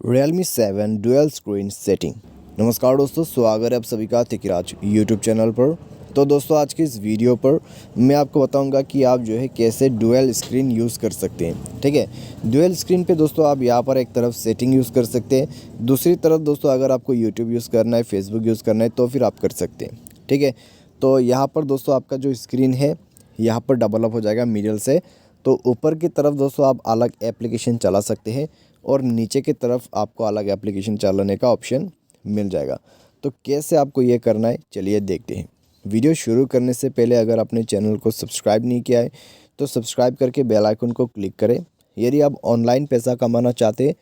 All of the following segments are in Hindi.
Realme 7 dual screen setting. नमस्कार दोस्तों, स्वागत है आप सभी का तिकिराज यूट्यूब चैनल पर। तो दोस्तों आज की इस वीडियो पर मैं आपको बताऊंगा कि आप जो है कैसे डुअल स्क्रीन यूज़ कर सकते हैं। ठीक है, डुअल स्क्रीन पे दोस्तों आप यहाँ पर एक तरफ सेटिंग यूज़ कर सकते हैं, दूसरी तरफ दोस्तों अगर आपको यूट्यूब यूज़ करना है, फेसबुक यूज़ करना है तो फिर आप कर सकते हैं। ठीक है, तो यहाँ पर दोस्तों आपका जो स्क्रीन है यहाँ पर डेवलप हो जाएगा मिडिल से। तो ऊपर की तरफ दोस्तों आप अलग एप्लीकेशन चला सकते हैं और नीचे की तरफ आपको अलग एप्लीकेशन चलाने का ऑप्शन मिल जाएगा। तो कैसे आपको ये करना है चलिए देखते हैं। वीडियो शुरू करने से पहले अगर आपने चैनल को सब्सक्राइब नहीं किया है तो सब्सक्राइब करके बेल आइकन को क्लिक करें। यदि आप ऑनलाइन पैसा कमाना चाहते हैं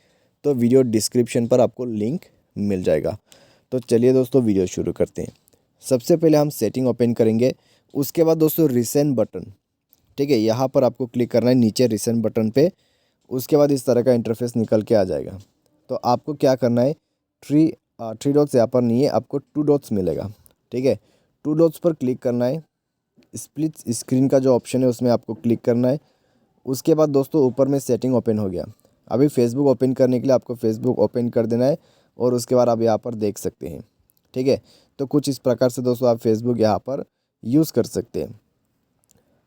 तो वीडियो डिस्क्रिप्शन पर आपको लिंक मिल जाएगा। तो चलिए दोस्तों वीडियो शुरू करते हैं। सबसे पहले हम सेटिंग ओपन करेंगे, उसके बाद दोस्तों रिसेंट बटन, ठीक है, यहाँ पर आपको क्लिक करना है नीचे रिसेंट बटन पे। उसके बाद इस तरह का इंटरफेस निकल के आ जाएगा। तो आपको क्या करना है, थ्री डॉट्स यहाँ पर नहीं है, आपको टू डॉट्स मिलेगा। ठीक है, टू डॉट्स पर क्लिक करना है, स्प्लिट स्क्रीन का जो ऑप्शन है उसमें आपको क्लिक करना है। उसके बाद दोस्तों ऊपर में सेटिंग ओपन हो गया। अभी फेसबुक ओपन करने के लिए आपको फेसबुक ओपन कर देना है और उसके बाद आप यहाँ पर देख सकते हैं। ठीक है, तो कुछ इस प्रकार से दोस्तों आप फेसबुक यहाँ पर यूज़ कर सकते हैं।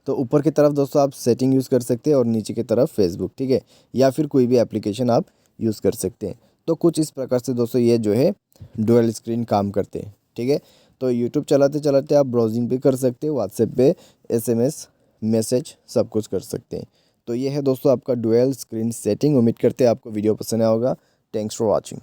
तो ऊपर की तरफ दोस्तों आप सेटिंग यूज़ कर सकते हैं और नीचे की तरफ फेसबुक, ठीक है, या फिर कोई भी एप्लीकेशन आप यूज़ कर सकते हैं। तो कुछ इस प्रकार से दोस्तों ये जो है डुअल स्क्रीन काम करते हैं। ठीक है, तो यूट्यूब चलाते चलाते आप ब्राउजिंग भी कर सकते हैं, व्हाट्सएप पे एसएमएस मैसेज सब कुछ कर सकते हैं। तो ये है दोस्तों आपका डुअल स्क्रीन सेटिंग। उम्मीद करते हैं आपको वीडियो पसंद आया होगा। Thanks for watching.